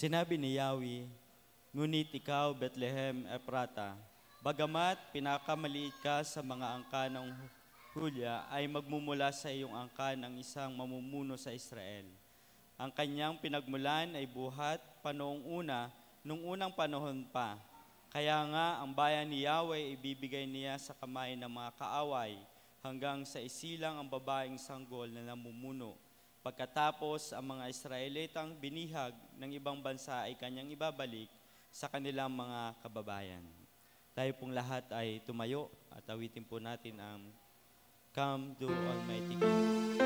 Sinabi ni Yahweh, ngunit ikaw, Bethlehem Ephrata, bagamat pinakamaliit ka sa mga angka ng Hulya, ay magmumula sa iyong angka ng isang mamumuno sa Israel. Ang kanyang pinagmulan ay buhat pa nung unang panahon pa. Kaya nga, ang bayan ni Yahweh ibibigay niya sa kamay ng mga kaaway, hanggang sa isilang ang babaeng sanggol na namumuno. Pagkatapos, ang mga Israelitang binihag ng ibang bansa ay kanyang ibabalik sa kanilang mga kababayan. Tayo pong lahat ay tumayo at awitin po natin ang Come to Almighty King.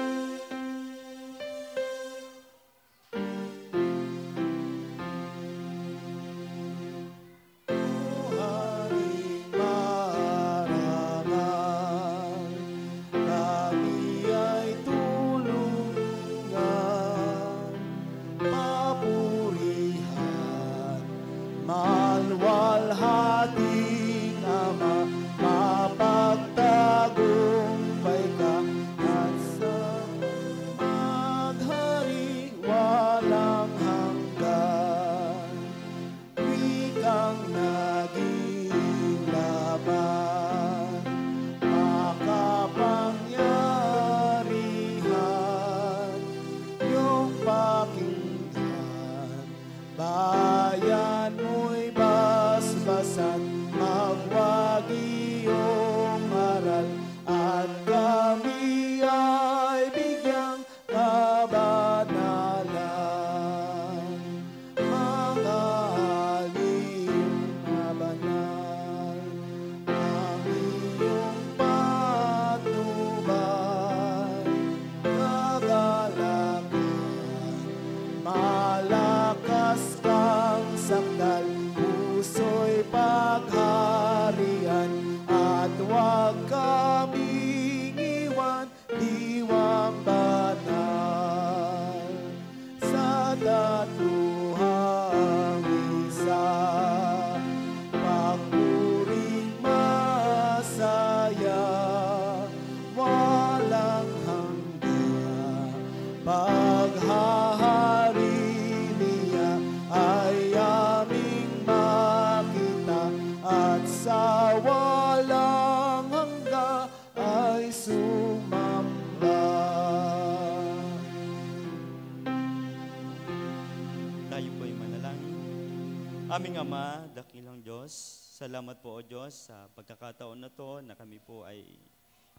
Aming Ama, dakilang Diyos, salamat po o Diyos sa pagkakataon na to na kami po ay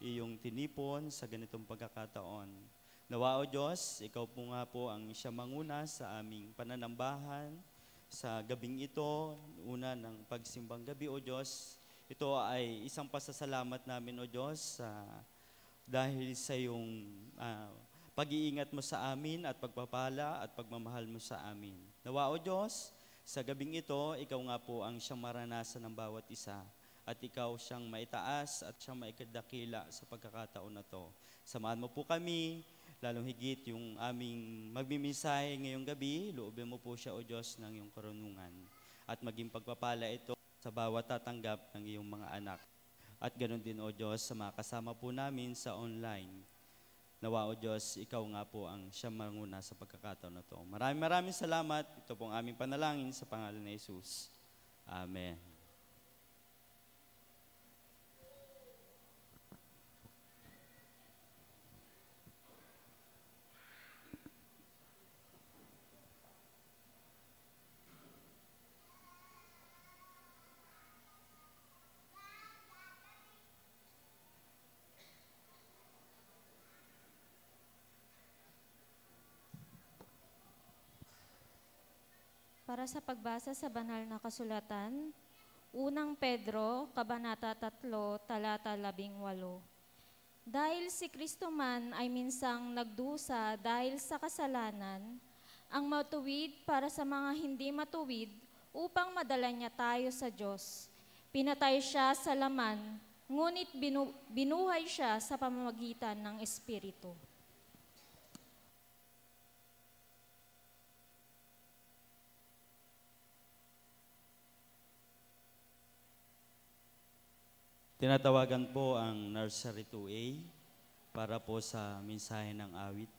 iyong tinipon sa ganitong pagkakataon. Nawa o Diyos, ikaw po nga po ang siya manguna sa aming pananambahan sa gabing ito, una ng pagsimbang gabi o Diyos. Ito ay isang pasasalamat namin o Diyos dahil sa iyong pag-iingat mo sa amin at pagpapala at pagmamahal mo sa amin. Nawa o Diyos, sa gabing ito, ikaw nga po ang siyang maranasan ng bawat isa at ikaw siyang maitaas at siyang maikadakila sa pagkakataon na to. Samahan mo po kami, lalong higit yung aming magmimisahe ngayong gabi, loobin mo po siya o Diyos ng iyong karunungan at maging pagpapala ito sa bawat tatanggap ng iyong mga anak. At ganoon din o Diyos sa mga kasama po namin sa online. Nawa o Diyos, ikaw nga po ang siyang manguna sa pagkakataon na ito. Maraming salamat. Ito pong aming panalangin sa pangalan ni Jesus. Amen. Para sa pagbasa sa banal na kasulatan, Unang Pedro, Kabanata 3, Talata 18. Dahil si Kristo man ay minsang nagdusa dahil sa kasalanan, ang matuwid para sa mga hindi matuwid upang madala niya tayo sa Diyos. Pinatay siya sa laman, ngunit binuhay siya sa pamamagitan ng Espiritu. Tinatawagan po ang Nursery 2A para po sa mensahe ng awit.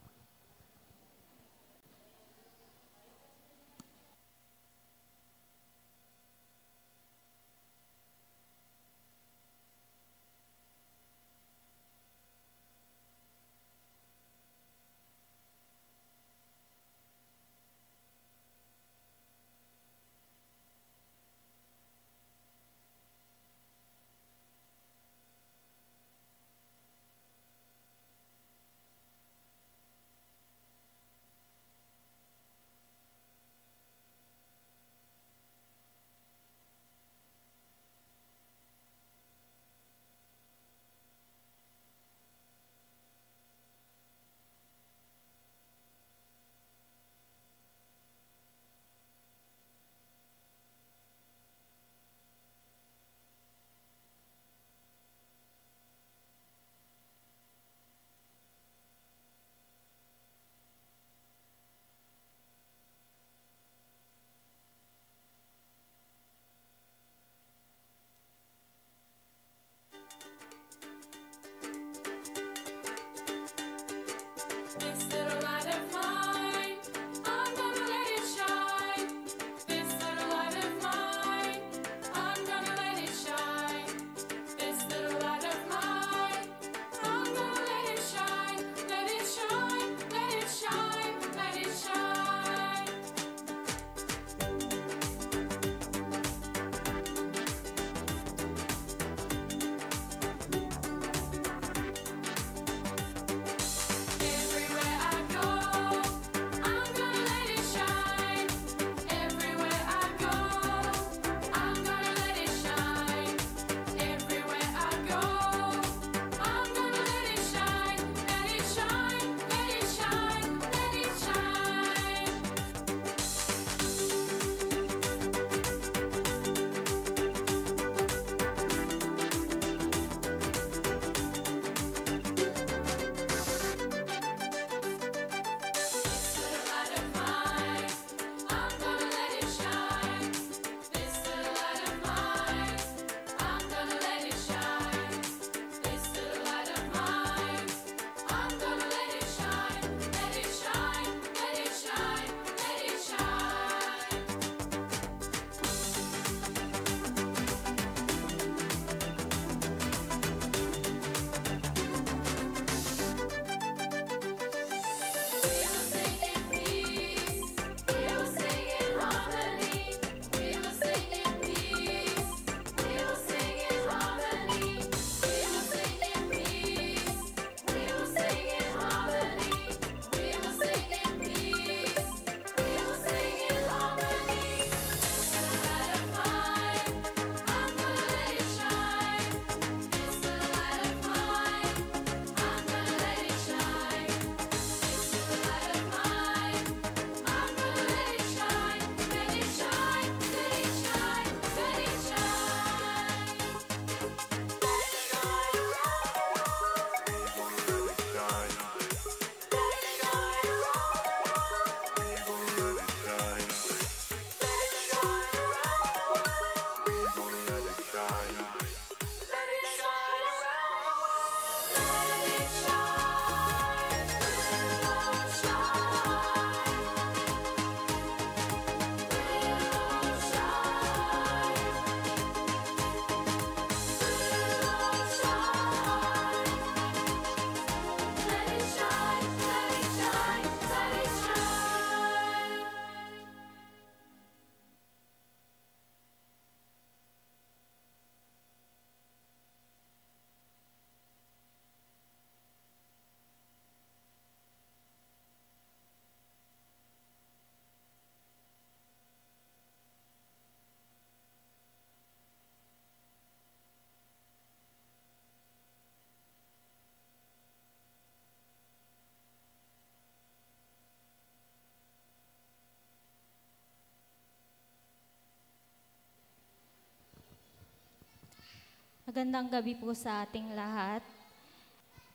Magandang gabi po sa ating lahat.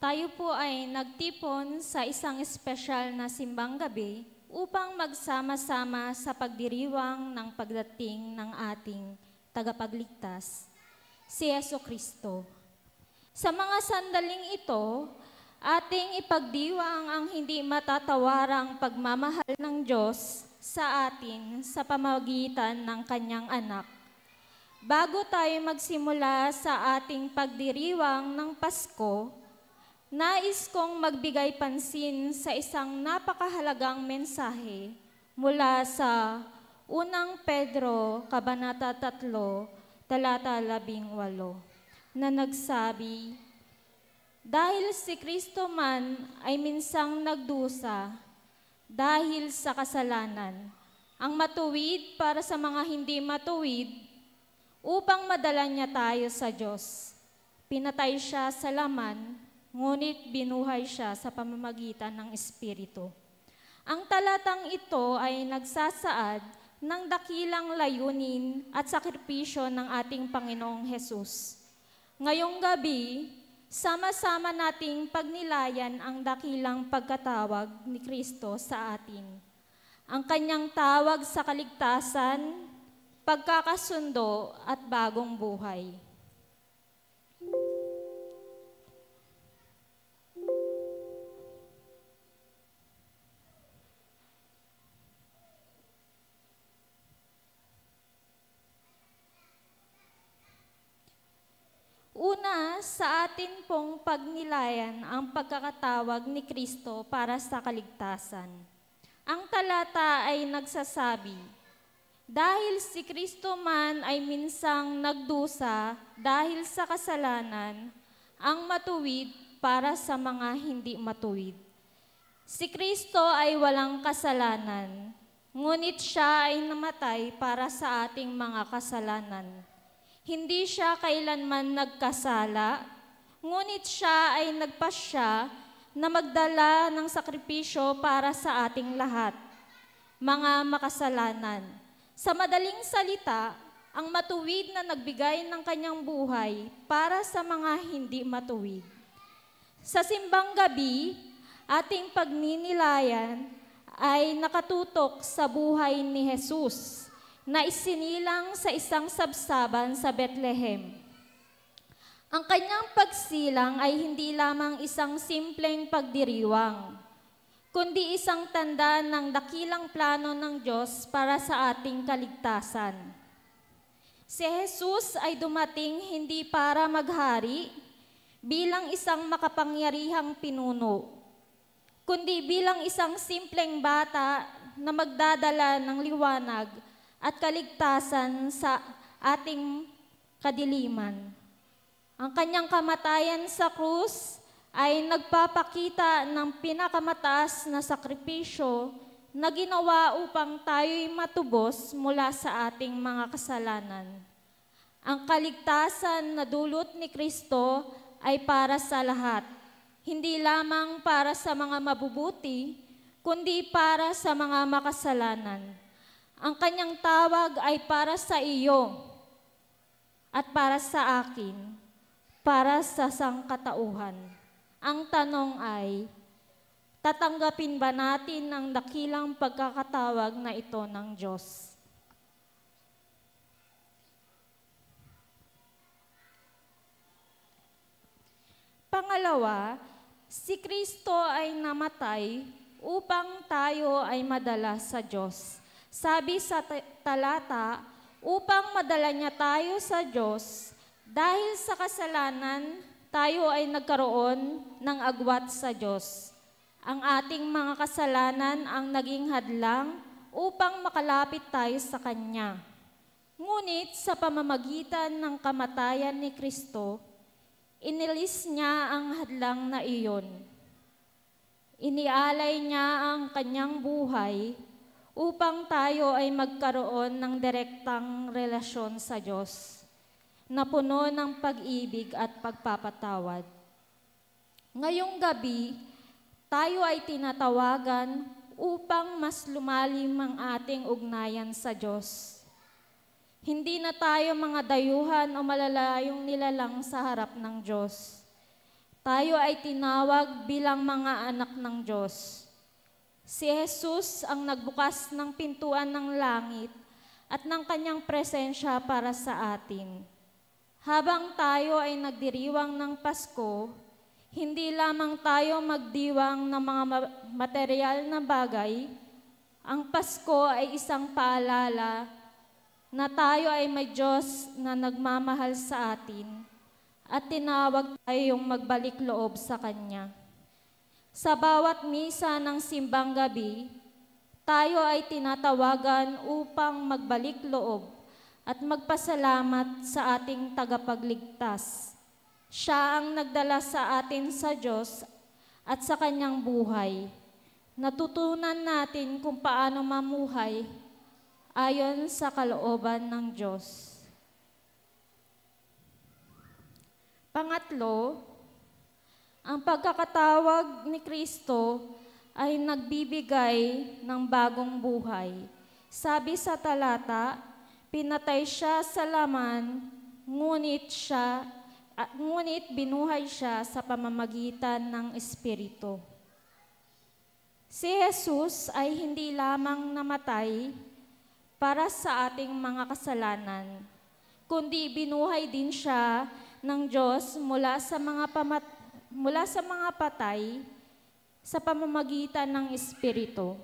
Tayo po ay nagtipon sa isang espesyal na simbang gabi upang magsama-sama sa pagdiriwang ng pagdating ng ating tagapagligtas, si Jesucristo. Sa mga sandaling ito, ating ipagdiwang ang hindi matatawarang pagmamahal ng Diyos sa atin sa pamamagitan ng Kanyang anak. Bago tayo magsimula sa ating pagdiriwang ng Pasko, nais kong magbigay pansin sa isang napakahalagang mensahe mula sa unang Pedro, Kabanata 3, talata 18, na nagsabi, "Dahil si Kristo man ay minsang nagdusa dahil sa kasalanan, ang matuwid para sa mga hindi matuwid, upang madala niya tayo sa Diyos. Pinatay siya sa laman, ngunit binuhay siya sa pamamagitan ng Espiritu." Ang talatang ito ay nagsasaad ng dakilang layunin at sakripisyo ng ating Panginoong Hesus. Ngayong gabi, sama-sama nating pagnilayan ang dakilang pagkatawag ni Kristo sa atin. Ang kanyang tawag sa kaligtasan, pagkakasundo at bagong buhay. Una, sa atin pong pagnilayan ang pagkakatawag ni Kristo para sa kaligtasan. Ang talata ay nagsasabi, "Dahil si Kristo man ay minsang nagdusa dahil sa kasalanan, ang matuwid para sa mga hindi matuwid." Si Kristo ay walang kasalanan, ngunit siya ay namatay para sa ating mga kasalanan. Hindi siya kailanman nagkasala, ngunit siya ay nagpasya na magdala ng sakripisyo para sa ating lahat, mga makasalanan. Sa madaling salita, ang matuwid na nagbigay ng kanyang buhay para sa mga hindi matuwid. Sa simbang gabi, ating pagninilayan ay nakatutok sa buhay ni Jesus na isinilang sa isang sabsaban sa Bethlehem. Ang kanyang pagsilang ay hindi lamang isang simpleng pagdiriwang, kundi isang tanda ng dakilang plano ng Diyos para sa ating kaligtasan. Si Jesus ay dumating hindi para maghari bilang isang makapangyarihang pinuno, kundi bilang isang simpleng bata na magdadala ng liwanag at kaligtasan sa ating kadiliman. Ang kanyang kamatayan sa krus ay nagpapakita ng pinakamataas na sakripisyo na ginawa upang tayo'y matubos mula sa ating mga kasalanan. Ang kaligtasan na dulot ni Kristo ay para sa lahat, hindi lamang para sa mga mabubuti, kundi para sa mga makasalanan. Ang kanyang tawag ay para sa iyo at para sa akin, para sa sangkatauhan. Ang tanong ay, tatanggapin ba natin ang dakilang pagkakatawag na ito ng Diyos? Pangalawa, si Kristo ay namatay upang tayo ay madala sa Diyos. Sabi sa talata, upang madala niya tayo sa Diyos, dahil sa kasalanan, tayo ay nagkaroon ng agwat sa Diyos. Ang ating mga kasalanan ang naging hadlang upang makalapit tayo sa Kanya. Ngunit sa pamamagitan ng kamatayan ni Kristo, inilis niya ang hadlang na iyon. Inialay niya ang Kanyang buhay upang tayo ay magkaroon ng direktang relasyon sa Diyos, na puno ng pag-ibig at pagpapatawad. Ngayong gabi, tayo ay tinatawagan upang mas lumalim ang ating ugnayan sa Diyos. Hindi na tayo mga dayuhan o malalayong nilalang sa harap ng Diyos. Tayo ay tinawag bilang mga anak ng Diyos. Si Jesus ang nagbukas ng pintuan ng langit at ng kanyang presensya para sa atin. Habang tayo ay nagdiriwang ng Pasko, hindi lamang tayo magdiwang ng mga material na bagay. Ang Pasko ay isang paalala na tayo ay may Diyos na nagmamahal sa atin at tinawag tayong magbalik loob sa Kanya. Sa bawat misa ng simbang gabi, tayo ay tinatawagan upang magbalik loob at magpasalamat sa ating tagapagligtas. Siya ang nagdala sa atin sa Diyos at sa Kanyang buhay. Natutunan natin kung paano mamuhay ayon sa kalooban ng Diyos. Pangatlo, ang pagkakatawag ni Kristo ay nagbibigay ng bagong buhay. Sabi sa talata, pinatay siya sa laman, ngunit binuhay siya sa pamamagitan ng Espiritu. Si Jesus ay hindi lamang namatay para sa ating mga kasalanan, kundi binuhay din siya ng Diyos mula sa mga patay sa pamamagitan ng Espiritu.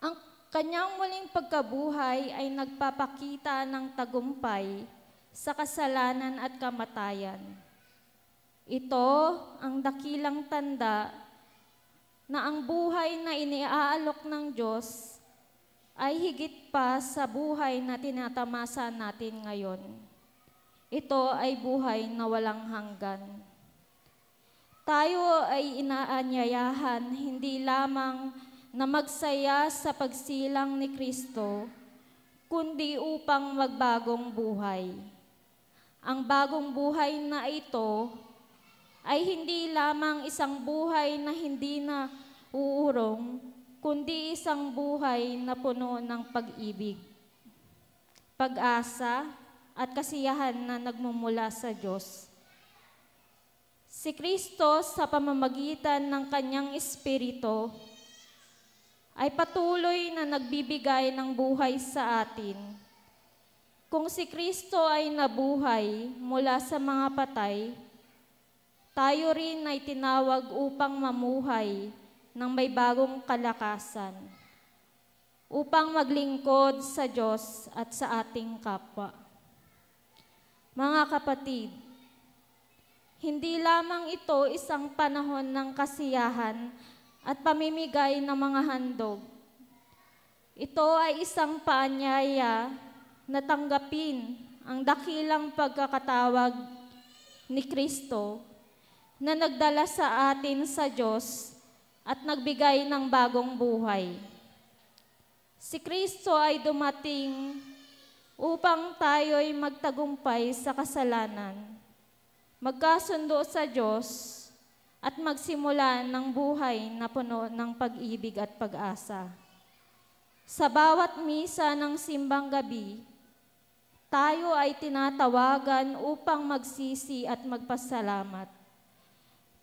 Ang kanyang muling pagkabuhay ay nagpapakita ng tagumpay sa kasalanan at kamatayan. Ito ang dakilang tanda na ang buhay na iniaalok ng Diyos ay higit pa sa buhay na tinatamasa natin ngayon. Ito ay buhay na walang hanggan. Tayo ay inaanyayahan hindi lamang na magsaya sa pagsilang ni Kristo, kundi upang magbagong buhay. Ang bagong buhay na ito ay hindi lamang isang buhay na hindi na uurong, kundi isang buhay na puno ng pag-ibig, pag-asa, at kasiyahan na nagmumula sa Diyos. Si Kristo sa pamamagitan ng Kanyang Espiritu ay patuloy na nagbibigay ng buhay sa atin. Kung si Kristo ay nabuhay mula sa mga patay, tayo rin ay tinawag upang mamuhay ng may bagong kalakasan, upang maglingkod sa Diyos at sa ating kapwa. Mga kapatid, hindi lamang ito isang panahon ng kasiyahan at pamimigay ng mga handog. Ito ay isang paanyaya na tanggapin ang dakilang pagkakatawag ni Kristo na nagdala sa atin sa Diyos at nagbigay ng bagong buhay. Si Kristo ay dumating upang tayo'y magtagumpay sa kasalanan, magkasundo sa Diyos, at magsimula ng buhay na puno ng pag-ibig at pag-asa. Sa bawat misa ng simbang gabi, tayo ay tinatawagan upang magsisi at magpasalamat.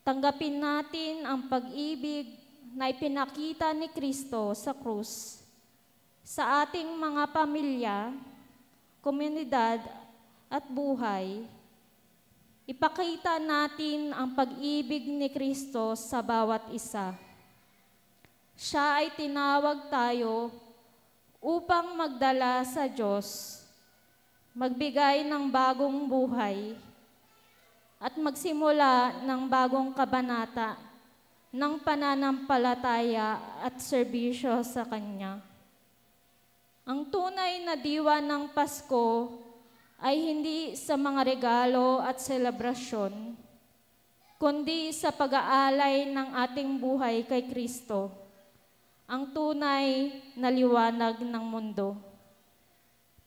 Tanggapin natin ang pag-ibig na ipinakita ni Kristo sa krus sa ating mga pamilya, komunidad at buhay. Ipakita natin ang pag-ibig ni Kristo sa bawat isa. Siya ay tinawag tayo upang magdala sa Diyos, magbigay ng bagong buhay, at magsimula ng bagong kabanata ng pananampalataya at serbisyo sa Kanya. Ang tunay na diwa ng Pasko ay hindi sa mga regalo at selebrasyon, kundi sa pag-aalay ng ating buhay kay Kristo, ang tunay na liwanag ng mundo.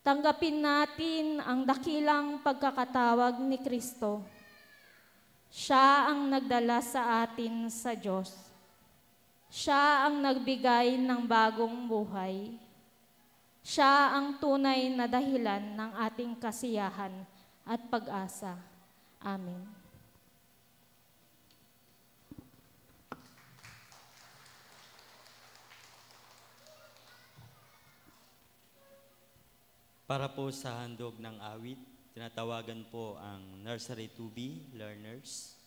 Tanggapin natin ang dakilang pagkakatawag ni Kristo. Siya ang nagdala sa atin sa Diyos. Siya ang nagbigay ng bagong buhay. Siya ang tunay na dahilan ng ating kasiyahan at pag-asa. Amen. Para po sa handog ng awit, tinatawagan po ang Nursery 2B learners.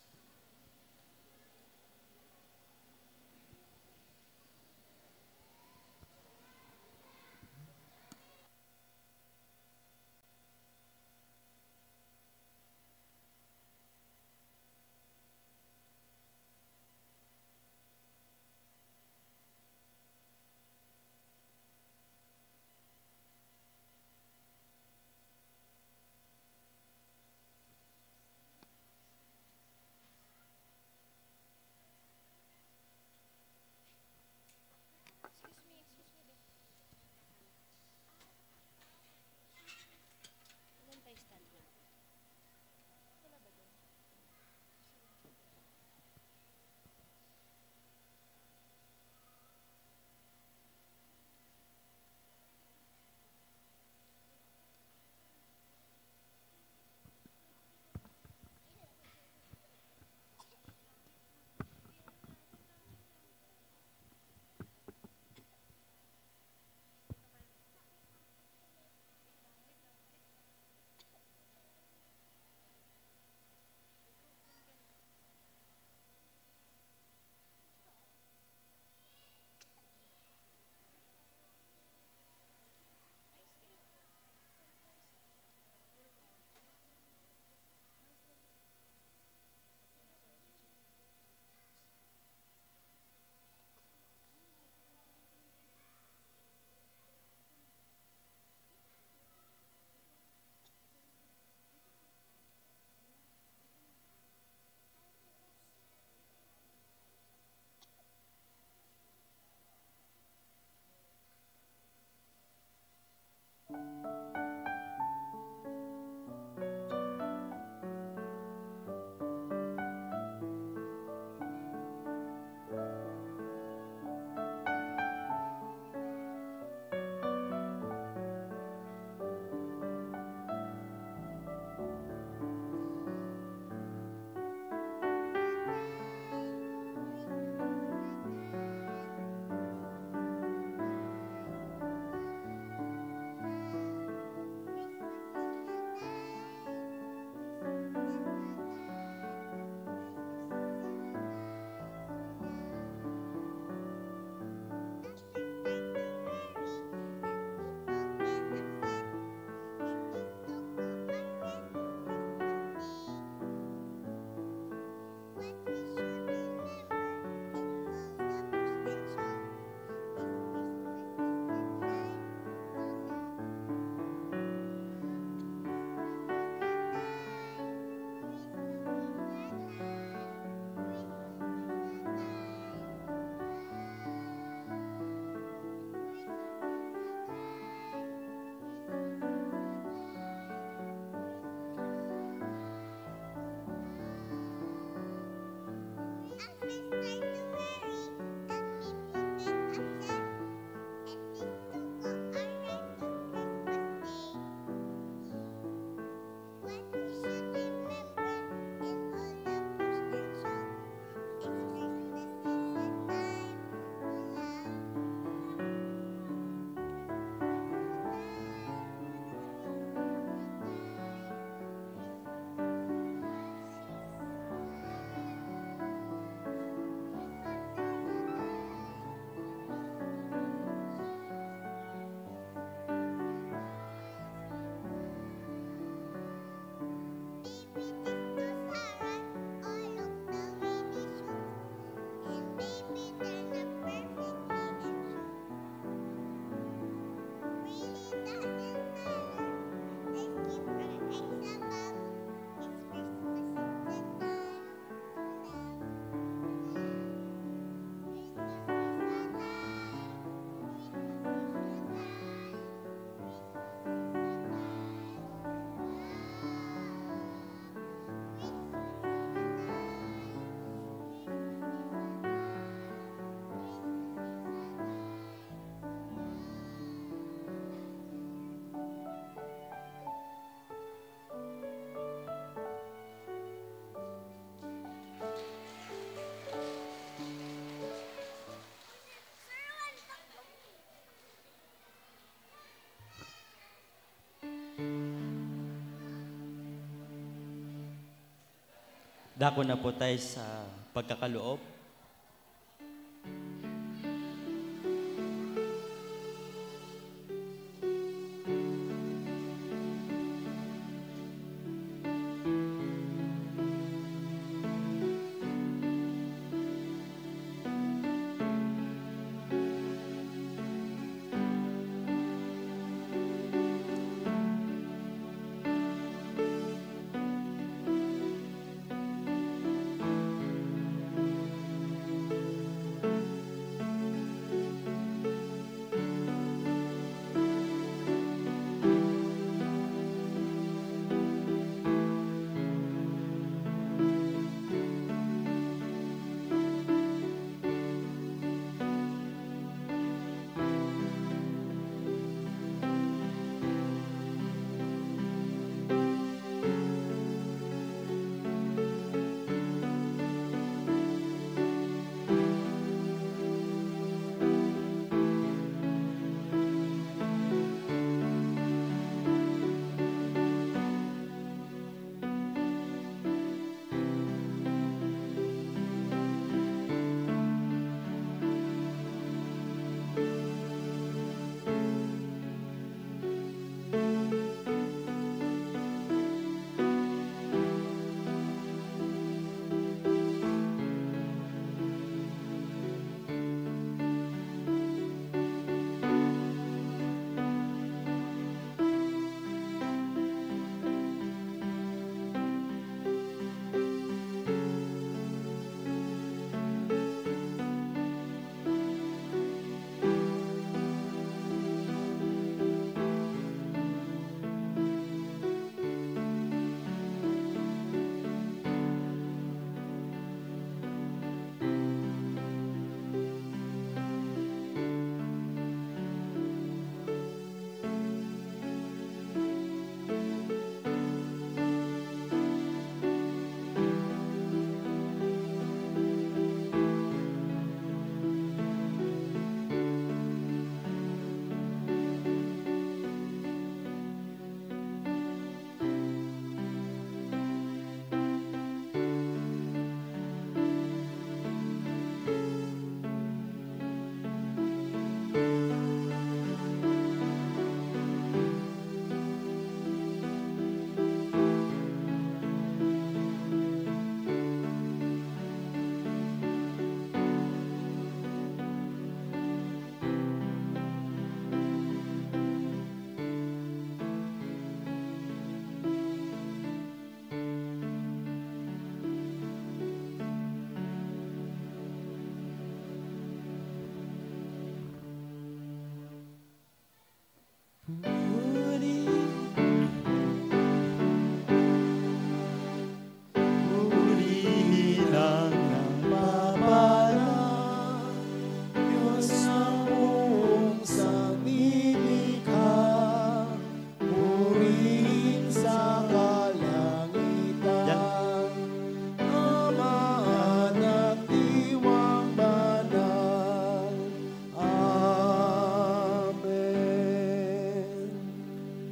Dako na po tayo sa pagkakaloob.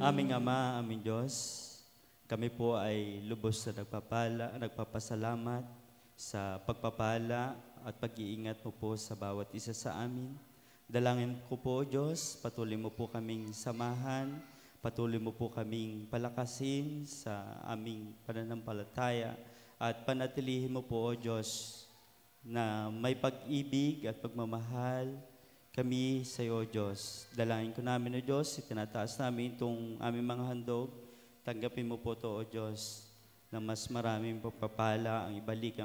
Aming Ama, aming Diyos, kami po ay lubos na nagpapasalamat sa pagpapala at pag-iingat mo po sa bawat isa sa amin. Dalangin ko po, Diyos, patuloy mo po kaming samahan, patuloy mo po kaming palakasin sa aming pananampalataya at panatilihin mo po, Diyos, na may pag-ibig at pagmamahal kami sa iyo, Diyos. Dalangin ko namin, O Diyos, itinataas namin itong aming mga handog. Tanggapin mo po ito, O Diyos, na mas maraming pagpapala ang ibalik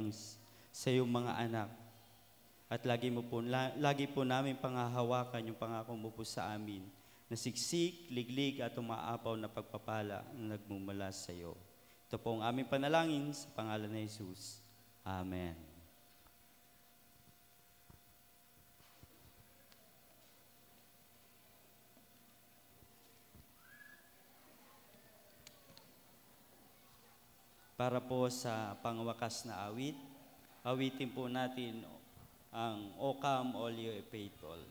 sa iyong mga anak. At lagi po namin panghahawakan yung pangako mo po sa amin na siksik, liglig at umaapaw na pagpapala na nagmumula sa iyo. Ito po ang aming panalangin sa pangalan ni Jesus. Amen. Para po sa pangwakas na awit, awitin po natin ang O Come All You Faithful.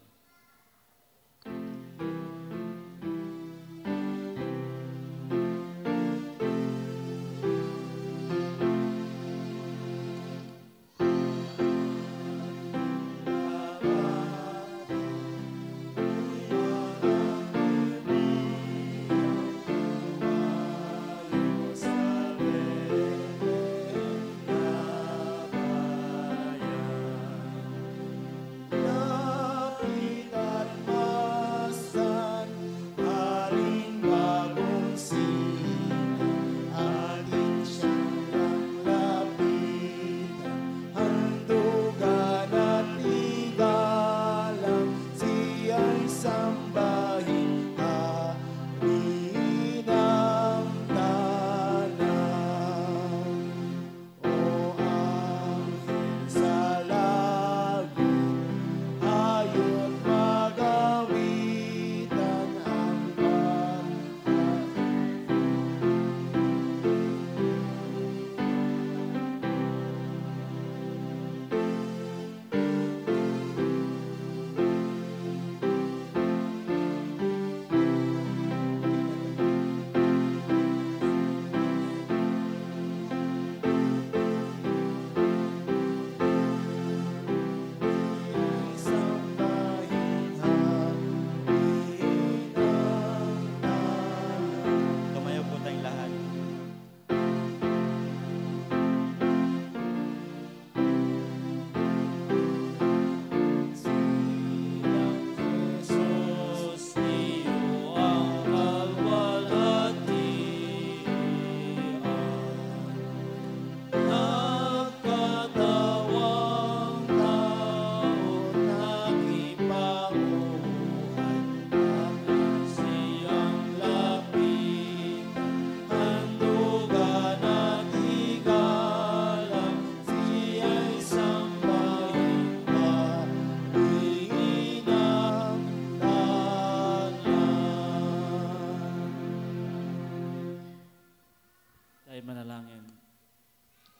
tayo manalangin.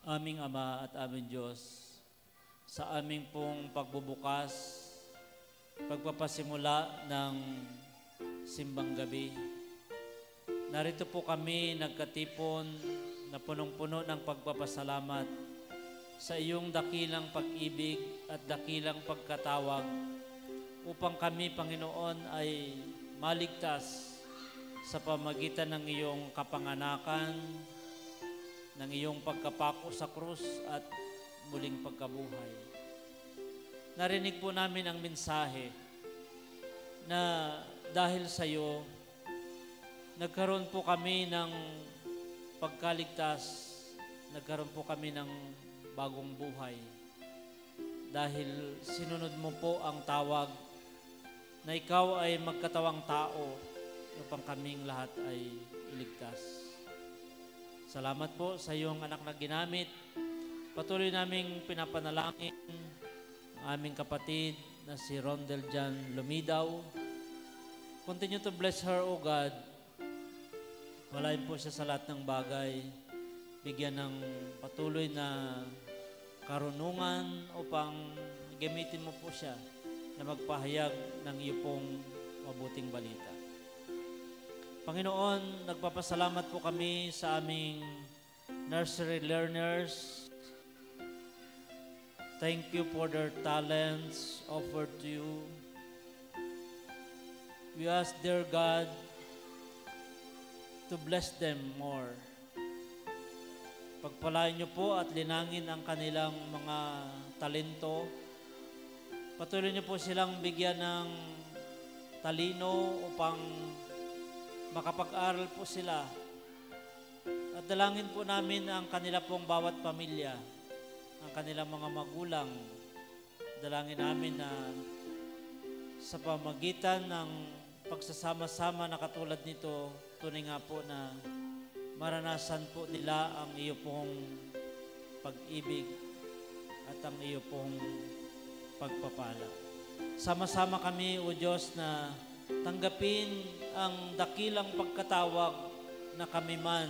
Aming Ama at aming Diyos, sa aming pong pagbubukas, pagpapasimula ng simbang gabi, narito po kami nagkatipon na punong-puno ng pagpapasalamat sa iyong dakilang pag-ibig at dakilang pagkatawag upang kami, Panginoon, ay maligtas sa pamagitan ng iyong kapanganakan, ng iyong pagkapako sa krus at muling pagkabuhay. Narinig po namin ang mensahe na dahil sa iyo, nagkaroon po kami ng pagkaligtas, nagkaroon po kami ng bagong buhay. Dahil sinunod mo po ang tawag na ikaw ay magkatawang tao upang kaming lahat ay iligtas. Salamat po sa iyong anak na ginamit. Patuloy naming pinapanalangin ang aming kapatid na si Rondel Jan Lumidaw. Continue to bless her, O God. Walain po siya sa lahat ng bagay. Bigyan ng patuloy na karunungan upang gamitin mo po siya na magpahayag ng iyo pong mabuting balita. Panginoon, nagpapasalamat po kami sa aming nursery learners. Thank you for their talents offered to you. We ask, dear God, to bless them more. Pagpalain niyo po at linangin ang kanilang mga talento. Patuloy niyo po silang bigyan ng talino upang makapag-aral po sila. At dalangin po namin ang kanila pong bawat pamilya, ang kanilang mga magulang. Dalangin namin na sa pamagitan ng pagsasama-sama na katulad nito, tunay nga po na maranasan po nila ang iyo pong pag-ibig at ang iyo pong pagpapala. Sama-sama kami, O Diyos, na tanggapin ang dakilang pagkatawag na kami man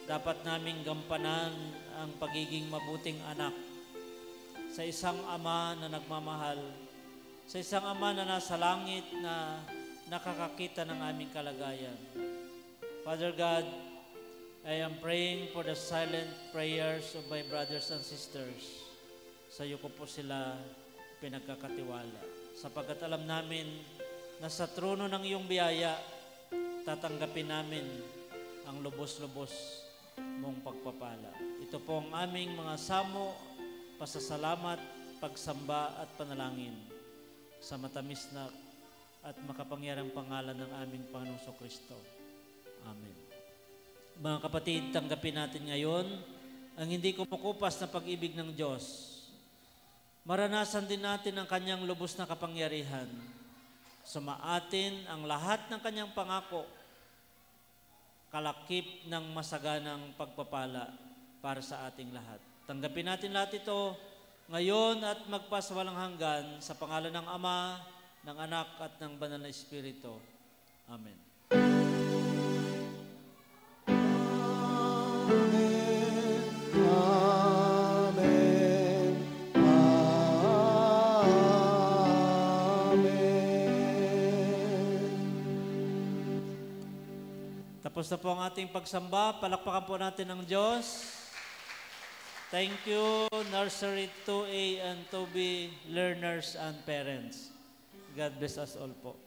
dapat naming gampanan ang pagiging mabuting anak sa isang ama na nagmamahal, sa isang ama na nasa langit na nakakakita ng aming kalagayan. Father God, I am praying for the silent prayers of my brothers and sisters. Sa iyo ko po sila pinagkakatiwala. Sapagkat alam namin na sa trono ng iyong biyaya, tatanggapin namin ang lubos-lubos mong pagpapala. Ito po ang aming mga samo, pasasalamat, pagsamba at panalangin sa matamis na at makapangyarang pangalan ng aming Panginoong Kristo. Amen. Mga kapatid, tanggapin natin ngayon ang hindi kumukupas na pag-ibig ng Diyos. Maranasan din natin ang kanyang lubos na kapangyarihan. Sumaatin ang lahat ng kanyang pangako, kalakip ng masaganang pagpapala para sa ating lahat. Tanggapin natin lahat ito ngayon at magpasawalang hanggan sa pangalan ng Ama, ng Anak at ng Banal na Espiritu. Amen. Tapos na po ang ating pagsamba. Palakpakan po natin ang Diyos. Thank you, Nursery 2A and 2B learners and parents. God bless us all po.